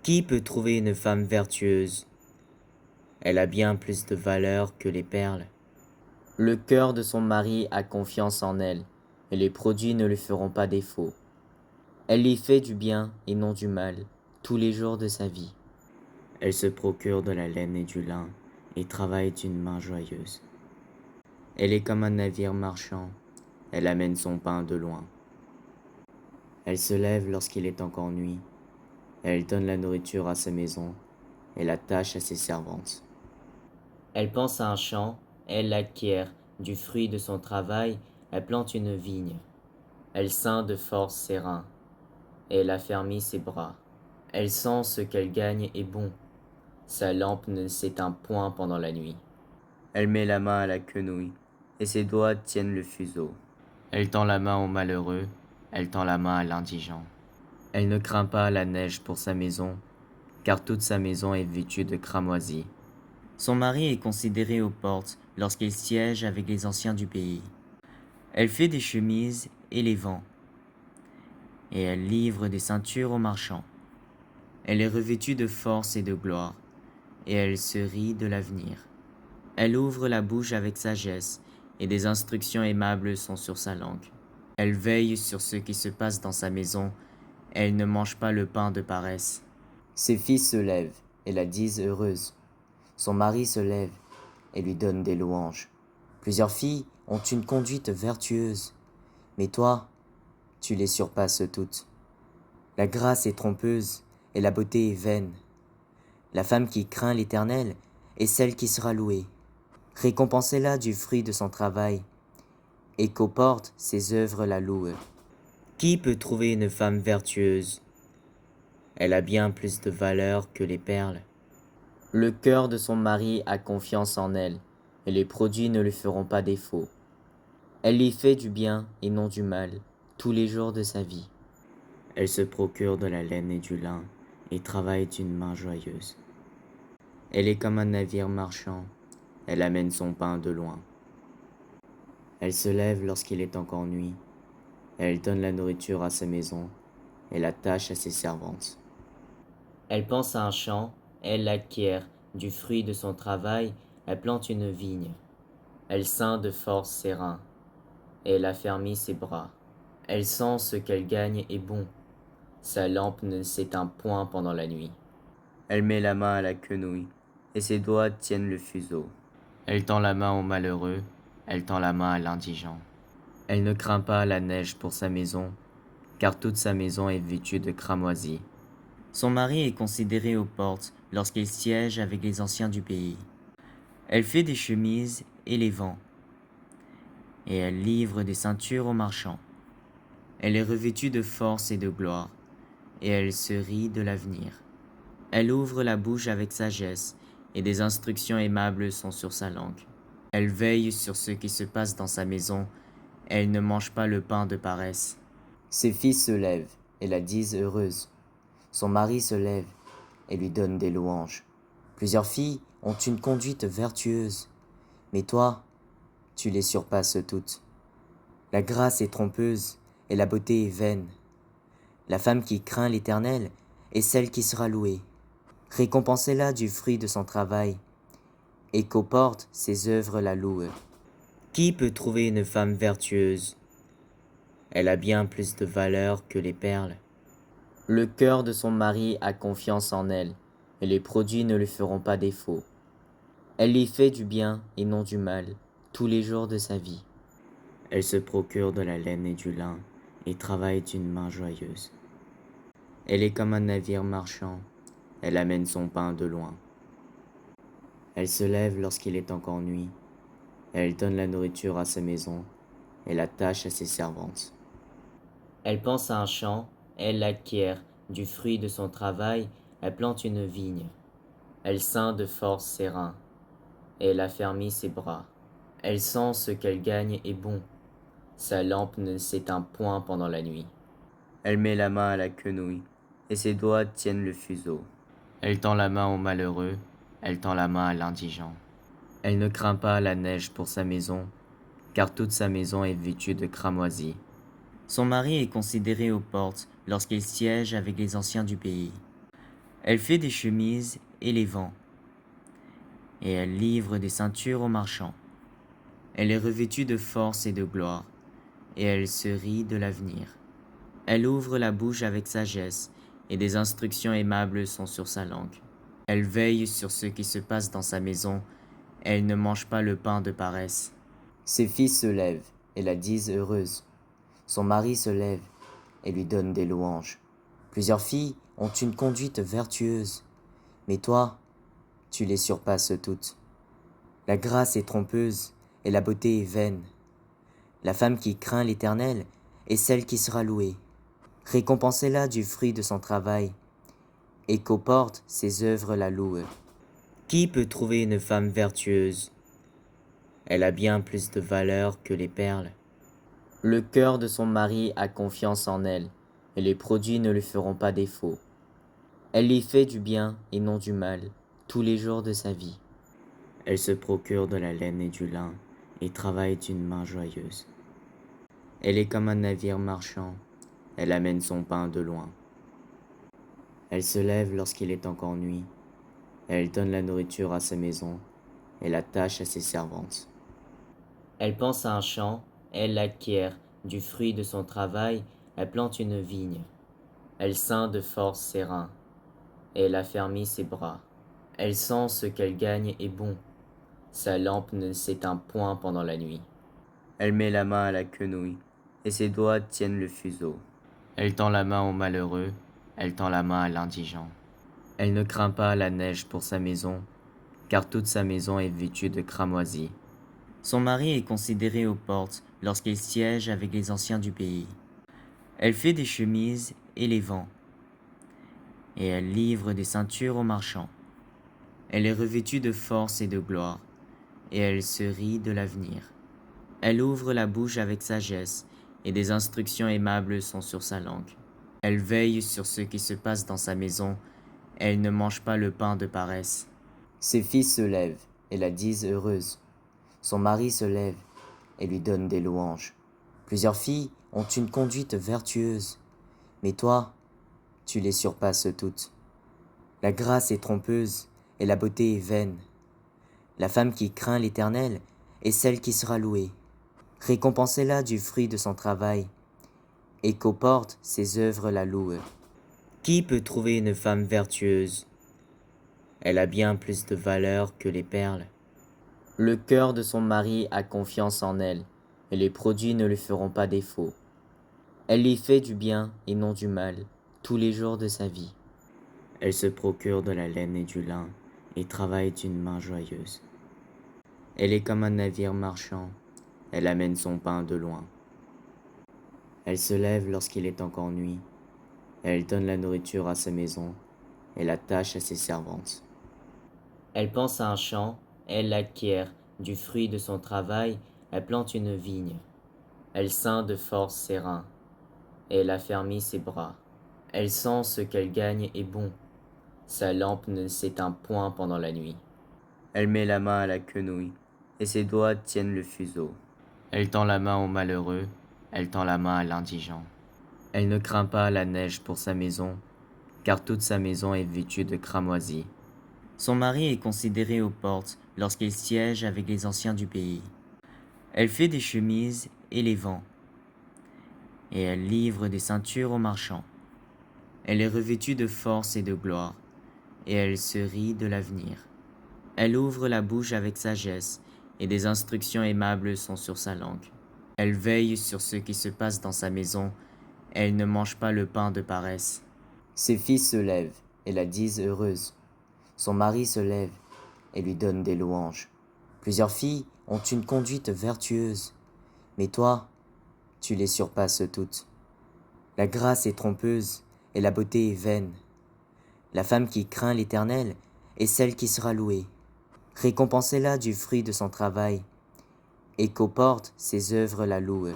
Qui peut trouver une femme vertueuse? Elle a bien plus de valeur que les perles. Le cœur de son mari a confiance en elle, et les produits ne lui feront pas défaut. Elle lui fait du bien et non du mal, tous les jours de sa vie. Elle se procure de la laine et du lin, et travaille d'une main joyeuse. Elle est comme un navire marchand, elle amène son pain de loin. Elle se lève lorsqu'il est encore nuit, elle donne la nourriture à sa maison, et la tâche à ses servantes. Elle pense à un champ, elle l'acquiert, du fruit de son travail, elle plante une vigne. Elle ceint de force ses reins, et elle affermit ses bras. Elle sent ce qu'elle gagne est bon, sa lampe ne s'éteint point pendant la nuit. Elle met la main à la quenouille, et ses doigts tiennent le fuseau. Elle tend la main au malheureux, elle tend la main à l'indigent. Elle ne craint pas la neige pour sa maison, car toute sa maison est vêtue de cramoisis. Son mari est considéré aux portes lorsqu'il siège avec les anciens du pays. Elle fait des chemises et les vend, et elle livre des ceintures aux marchands. Elle est revêtue de force et de gloire, et elle se rit de l'avenir. Elle ouvre la bouche avec sagesse, et des instructions aimables sont sur sa langue. Elle veille sur ce qui se passe dans sa maison, et elle ne mange pas le pain de paresse. Ses fils se lèvent et la disent heureuse. Son mari se lève et lui donne des louanges. Plusieurs filles ont une conduite vertueuse, mais toi, tu les surpasses toutes. La grâce est trompeuse et la beauté est vaine. La femme qui craint l'Éternel est celle qui sera louée. Récompensez-la du fruit de son travail, et qu'aux portes ses œuvres la louent. Qui peut trouver une femme vertueuse? Elle a bien plus de valeur que les perles. Le cœur de son mari a confiance en elle, et les produits ne lui feront pas défaut. Elle lui fait du bien et non du mal, tous les jours de sa vie. Elle se procure de la laine et du lin, et travaille d'une main joyeuse. Elle est comme un navire marchand, elle amène son pain de loin. Elle se lève lorsqu'il est encore nuit, elle donne la nourriture à sa maison, et la tâche à ses servantes. Elle pense à un champ, elle l'acquiert, du fruit de son travail, elle plante une vigne. Elle ceint de force ses reins, et elle affermit ses bras. Elle sent ce qu'elle gagne est bon, sa lampe ne s'éteint point pendant la nuit. Elle met la main à la quenouille, et ses doigts tiennent le fuseau. Elle tend la main au malheureux, elle tend la main à l'indigent. Elle ne craint pas la neige pour sa maison, car toute sa maison est vêtue de cramoisis. Son mari est considéré aux portes lorsqu'il siège avec les anciens du pays. Elle fait des chemises et les vend, et elle livre des ceintures aux marchands. Elle est revêtue de force et de gloire, et elle se rit de l'avenir. Elle ouvre la bouche avec sagesse, et des instructions aimables sont sur sa langue. Elle veille sur ce qui se passe dans sa maison, et elle ne mange pas le pain de paresse. Ses fils se lèvent et la disent heureuse. Son mari se lève et lui donne des louanges. Plusieurs filles ont une conduite vertueuse, mais toi, tu les surpasses toutes. La grâce est trompeuse et la beauté est vaine. La femme qui craint l'Éternel est celle qui sera louée. Récompensez-la du fruit de son travail, et qu'aux portes ses œuvres la louent. Qui peut trouver une femme vertueuse? Elle a bien plus de valeur que les perles. Le cœur de son mari a confiance en elle, et les produits ne lui feront pas défaut. Elle lui fait du bien et non du mal, tous les jours de sa vie. Elle se procure de la laine et du lin, et travaille d'une main joyeuse. Elle est comme un navire marchand, elle amène son pain de loin. Elle se lève lorsqu'il est encore nuit, elle donne la nourriture à sa maison, et la tâche à ses servantes. Elle pense à un champ, elle l'acquiert, du fruit de son travail, elle plante une vigne. Elle ceint de force ses reins, et elle affermit ses bras. Elle sent ce qu'elle gagne est bon, sa lampe ne s'éteint point pendant la nuit. Elle met la main à la quenouille, et ses doigts tiennent le fuseau. Elle tend la main au malheureux, elle tend la main à l'indigent. Elle ne craint pas la neige pour sa maison, car toute sa maison est vêtue de cramoisis. Son mari est considéré aux portes lorsqu'il siège avec les anciens du pays. Elle fait des chemises et les vend, et elle livre des ceintures aux marchands. Elle est revêtue de force et de gloire, et elle se rit de l'avenir. Elle ouvre la bouche avec sagesse, et des instructions aimables sont sur sa langue. Elle veille sur ce qui se passe dans sa maison, et elle ne mange pas le pain de paresse. Ses fils se lèvent et la disent heureuse. Son mari se lève et lui donne des louanges. Plusieurs filles ont une conduite vertueuse, mais toi, tu les surpasses toutes. La grâce est trompeuse et la beauté est vaine. La femme qui craint l'Éternel est celle qui sera louée. Récompensez-la du fruit de son travail, et qu'aux portes ses œuvres la louent. Qui peut trouver une femme vertueuse? Elle a bien plus de valeur que les perles. Le cœur de son mari a confiance en elle, et les produits ne lui feront pas défaut. Elle lui fait du bien et non du mal, tous les jours de sa vie. Elle se procure de la laine et du lin, et travaille d'une main joyeuse. Elle est comme un navire marchand, elle amène son pain de loin. Elle se lève lorsqu'il est encore nuit, elle donne la nourriture à sa maison, et la tâche à ses servantes. Elle pense à un champ, elle l'acquiert, du fruit de son travail, elle plante une vigne. Elle ceint de force ses reins, et elle affermit ses bras. Elle sent ce qu'elle gagne est bon, sa lampe ne s'éteint point pendant la nuit. Elle met la main à la quenouille, et ses doigts tiennent le fuseau. Elle tend la main au malheureux, elle tend la main à l'indigent. Elle ne craint pas la neige pour sa maison, car toute sa maison est vêtue de cramoisis. Son mari est considéré aux portes lorsqu'il siège avec les anciens du pays. Elle fait des chemises et les vend, et elle livre des ceintures aux marchands. Elle est revêtue de force et de gloire, et elle se rit de l'avenir. Elle ouvre la bouche avec sagesse, et des instructions aimables sont sur sa langue. Elle veille sur ce qui se passe dans sa maison, et elle ne mange pas le pain de paresse. Ses fils se lèvent et la disent heureuse. Son mari se lève et lui donne des louanges. Plusieurs filles ont une conduite vertueuse, mais toi, tu les surpasses toutes. La grâce est trompeuse et la beauté est vaine. La femme qui craint l'Éternel est celle qui sera louée. Récompensez-la du fruit de son travail, et qu'aux portes ses œuvres la louent. Qui peut trouver une femme vertueuse? Elle a bien plus de valeur que les perles. Le cœur de son mari a confiance en elle, et les produits ne lui feront pas défaut. Elle lui fait du bien et non du mal, tous les jours de sa vie. Elle se procure de la laine et du lin, et travaille d'une main joyeuse. Elle est comme un navire marchand, elle amène son pain de loin. Elle se lève lorsqu'il est encore nuit, elle donne la nourriture à sa maison, et la tâche à ses servantes. Elle pense à un champ, elle l'acquiert, du fruit de son travail, elle plante une vigne. Elle ceint de force ses reins, et elle affermit ses bras. Elle sent ce qu'elle gagne est bon, sa lampe ne s'éteint point pendant la nuit. Elle met la main à la quenouille, et ses doigts tiennent le fuseau. Elle tend la main au malheureux, elle tend la main à l'indigent. Elle ne craint pas la neige pour sa maison, car toute sa maison est vêtue de cramoisis. Son mari est considéré aux portes lorsqu'il siège avec les anciens du pays. Elle fait des chemises et les vend, et elle livre des ceintures aux marchands. Elle est revêtue de force et de gloire, et elle se rit de l'avenir. Elle ouvre la bouche avec sagesse, et des instructions aimables sont sur sa langue. Elle veille sur ce qui se passe dans sa maison, et elle ne mange pas le pain de paresse. Ses fils se lèvent et la disent heureuse. Son mari se lève et lui donne des louanges. Plusieurs filles ont une conduite vertueuse, mais toi, tu les surpasses toutes. La grâce est trompeuse et la beauté est vaine. La femme qui craint l'Éternel est celle qui sera louée. Récompensez-la du fruit de son travail, et qu'aux portes ses œuvres la louent.